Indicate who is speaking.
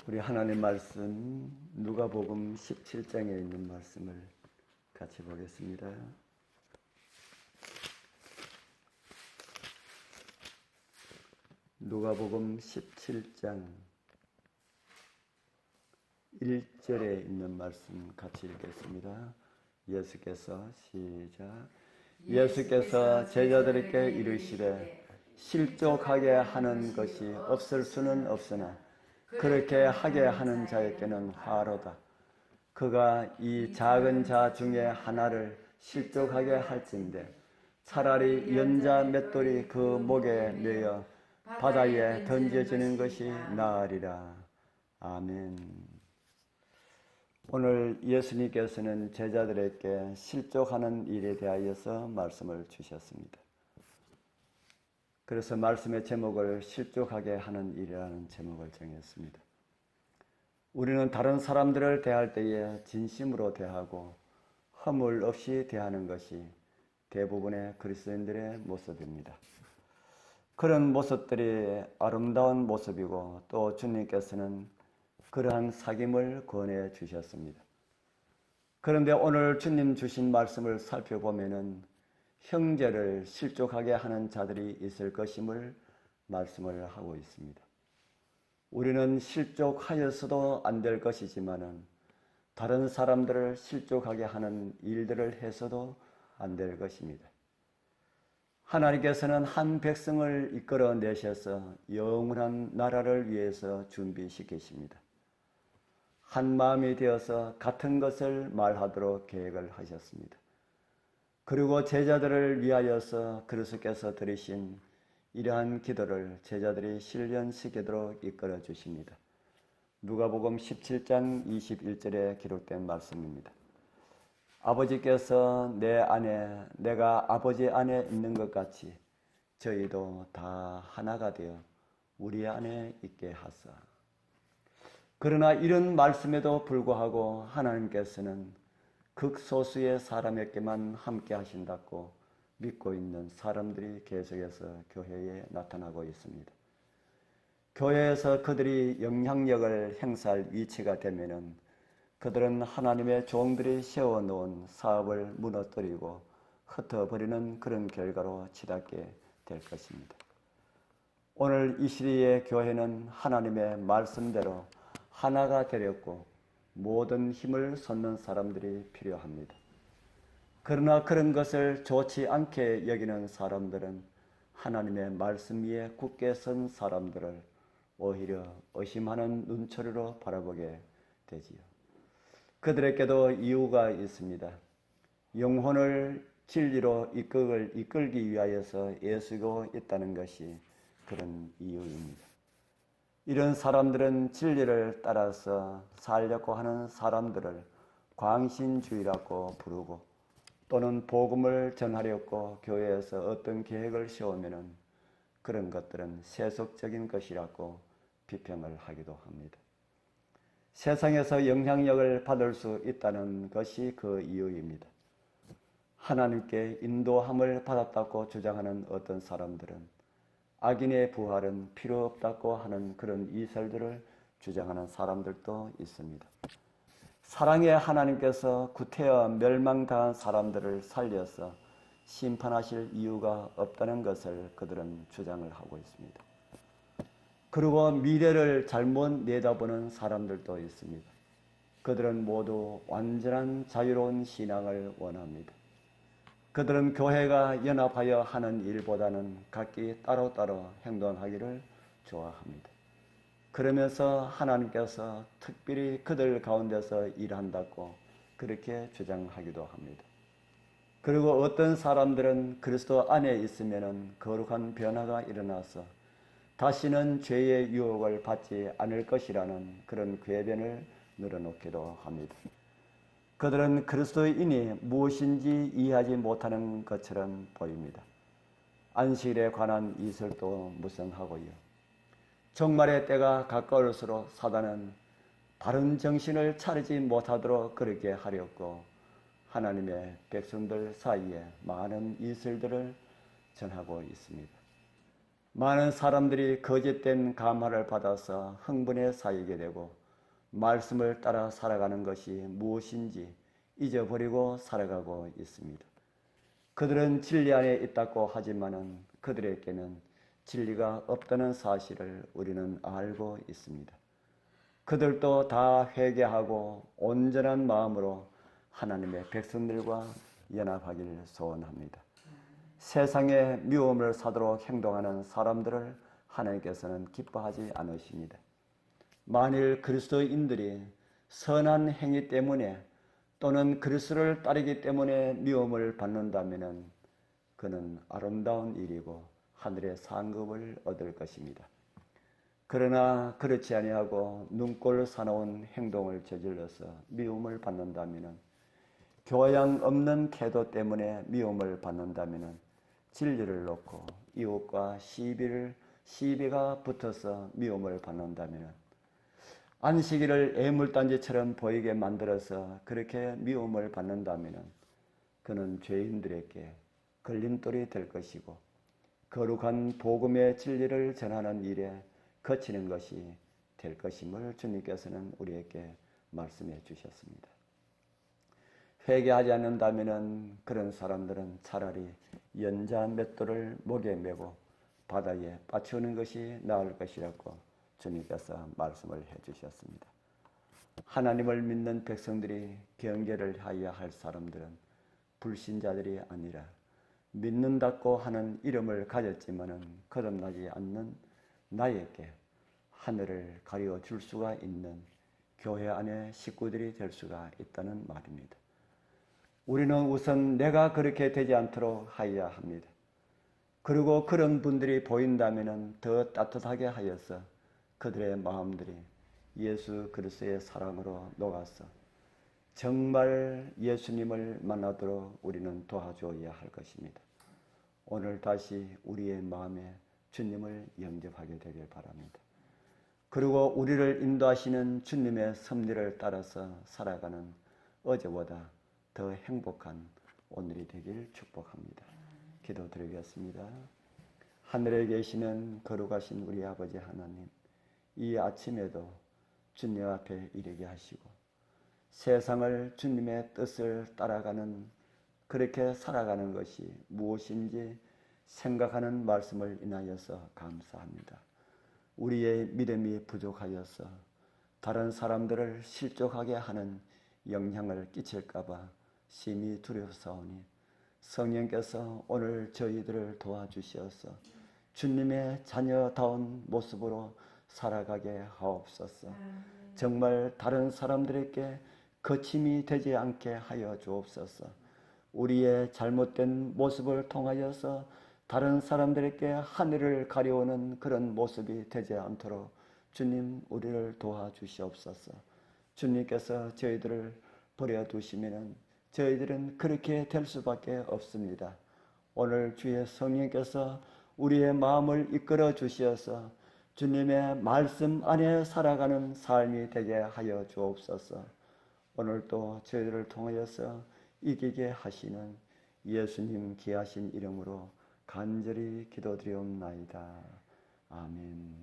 Speaker 1: 우리 하나님 말씀 누가복음 17장에 있는 말씀을 같이 보겠습니다. 누가복음 17장 1절에 있는 말씀 같이 읽겠습니다. 예수께서 제자들에게 이르시되 실족하게 하는 것이 없을 수는 없으나 그렇게 하게 하는 자에게는 화로다. 그가 이 작은 자 중에 하나를 실족하게 할진대 차라리 연자 맷돌이 그 목에 매여 바다에 던져지는 것이 나으리라. 아멘. 오늘 예수님께서는 제자들에게 실족하는 일에 대하여서 말씀을 주셨습니다. 그래서 말씀의 제목을 실족하게 하는 일이라는 제목을 정했습니다. 우리는 다른 사람들을 대할 때에 진심으로 대하고 허물 없이 대하는 것이 대부분의 그리스도인들의 모습입니다. 그런 모습들이 아름다운 모습이고 또 주님께서는 그러한 사귐을 권해 주셨습니다. 그런데 오늘 주님 주신 말씀을 살펴보면은 형제를 실족하게 하는 자들이 있을 것임을 말씀을 하고 있습니다. 우리는 실족하여서도 안 될 것이지만은 다른 사람들을 실족하게 하는 일들을 해서도 안 될 것입니다. 하나님께서는 한 백성을 이끌어 내셔서 영원한 나라를 위해서 준비시키십니다. 한 마음이 되어서 같은 것을 말하도록 계획을 하셨습니다. 그리고 제자들을 위하여서 그리스도께서 드리신 이러한 기도를 제자들이 실현시키도록 이끌어 주십니다. 누가복음 17장 21절에 기록된 말씀입니다. 아버지께서 내 안에 내가 아버지 안에 있는 것 같이 저희도 다 하나가 되어 우리 안에 있게 하사. 그러나 이런 말씀에도 불구하고 하나님께서는 극소수의 사람에게만 함께 하신다고 믿고 있는 사람들이 계속해서 교회에 나타나고 있습니다. 교회에서 그들이 영향력을 행사할 위치가 되면은 그들은 하나님의 종들이 세워놓은 사업을 무너뜨리고 흩어버리는 그런 결과로 치닫게 될 것입니다. 오늘 이 시대의 교회는 하나님의 말씀대로 하나가 되렸고 모든 힘을 쏟는 사람들이 필요합니다. 그러나 그런 것을 좋지 않게 여기는 사람들은 하나님의 말씀 위에 굳게 선 사람들을 오히려 의심하는 눈초리로 바라보게 되지요. 그들에게도 이유가 있습니다. 영혼을 진리로 이끌기 위하여서 애쓰고 있다는 것이 그런 이유입니다. 이런 사람들은 진리를 따라서 살려고 하는 사람들을 광신주의라고 부르고 또는 복음을 전하려고 교회에서 어떤 계획을 세우면은 그런 것들은 세속적인 것이라고 비평을 하기도 합니다. 세상에서 영향력을 받을 수 있다는 것이 그 이유입니다. 하나님께 인도함을 받았다고 주장하는 어떤 사람들은 악인의 부활은 필요 없다고 하는 그런 이설들을 주장하는 사람들도 있습니다. 사랑의 하나님께서 구태여 멸망당한 사람들을 살려서 심판하실 이유가 없다는 것을 그들은 주장을 하고 있습니다. 그리고 미래를 잘못 내다보는 사람들도 있습니다. 그들은 모두 완전한 자유로운 신앙을 원합니다. 그들은 교회가 연합하여 하는 일보다는 각기 따로따로 행동하기를 좋아합니다. 그러면서 하나님께서 특별히 그들 가운데서 일한다고 그렇게 주장하기도 합니다. 그리고 어떤 사람들은 그리스도 안에 있으면 거룩한 변화가 일어나서 다시는 죄의 유혹을 받지 않을 것이라는 그런 궤변을 늘어놓기도 합니다. 그들은 그리스도인이 무엇인지 이해하지 못하는 것처럼 보입니다. 안식일에 관한 이설도 무성하고요. 종말의 때가 가까울수록 사단은 바른 정신을 차리지 못하도록 그렇게 하려고 하나님의 백성들 사이에 많은 이설들을 전하고 있습니다. 많은 사람들이 거짓된 감화를 받아서 흥분에 쌓이게 되고 말씀을 따라 살아가는 것이 무엇인지 잊어버리고 살아가고 있습니다. 그들은 진리 안에 있다고 하지만은 그들에게는 진리가 없다는 사실을 우리는 알고 있습니다. 그들도 다 회개하고 온전한 마음으로 하나님의 백성들과 연합하기를 소원합니다. 세상에 미움을 사도록 행동하는 사람들을 하나님께서는 기뻐하지 않으십니다. 만일 그리스도인들이 선한 행위 때문에 또는 그리스도를 따르기 때문에 미움을 받는다면 그는 아름다운 일이고 하늘의 상급을 얻을 것입니다. 그러나 그렇지 아니하고 눈꼴 사나운 행동을 저질러서 미움을 받는다면, 교양 없는 태도 때문에 미움을 받는다면, 진리를 놓고 이웃과 시비가 붙어서 미움을 받는다면, 안식일을 애물단지처럼 보이게 만들어서 그렇게 미움을 받는다면 그는 죄인들에게 걸림돌이 될 것이고 거룩한 복음의 진리를 전하는 일에 거치는 것이 될 것임을 주님께서는 우리에게 말씀해 주셨습니다. 회개하지 않는다면 그런 사람들은 차라리 연자 맷돌을 목에 메고 바다에 빠치우는 것이 나을 것이라고 주님께서 말씀을 해주셨습니다. 하나님을 믿는 백성들이 경계를 하여야 할 사람들은 불신자들이 아니라 믿는다고 하는 이름을 가졌지만은 거듭나지 않는 나에게 하늘을 가리워 줄 수가 있는 교회 안의 식구들이 될 수가 있다는 말입니다. 우리는 우선 내가 그렇게 되지 않도록 하여야 합니다. 그리고 그런 분들이 보인다면 더 따뜻하게 하여서 그들의 마음들이 예수 그리스도의 사랑으로 녹아서 정말 예수님을 만나도록 우리는 도와줘야 할 것입니다. 오늘 다시 우리의 마음에 주님을 영접하게 되길 바랍니다. 그리고 우리를 인도하시는 주님의 섭리를 따라서 살아가는 어제보다 더 행복한 오늘이 되길 축복합니다. 기도드리겠습니다. 하늘에 계시는 거룩하신 우리 아버지 하나님, 이 아침에도 주님 앞에 이르게 하시고 세상을 주님의 뜻을 따라가는, 그렇게 살아가는 것이 무엇인지 생각하는 말씀을 인하여서 감사합니다. 우리의 믿음이 부족하여서 다른 사람들을 실족하게 하는 영향을 끼칠까봐 심히 두려워사오니 성령께서 오늘 저희들을 도와주시어서 주님의 자녀다운 모습으로 살아가게 하옵소서. 정말 다른 사람들에게 거침이 되지 않게 하여 주옵소서. 우리의 잘못된 모습을 통하여서 다른 사람들에게 하늘을 가려오는 그런 모습이 되지 않도록 주님 우리를 도와주시옵소서. 주님께서 저희들을 버려두시면 저희들은 그렇게 될 수밖에 없습니다. 오늘 주의 성령께서 우리의 마음을 이끌어 주시어서 주님의 말씀 안에 살아가는 삶이 되게 하여 주옵소서. 오늘도 저희들을 통하여서 이기게 하시는 예수님 귀하신 이름으로 간절히 기도드리옵나이다. 아멘.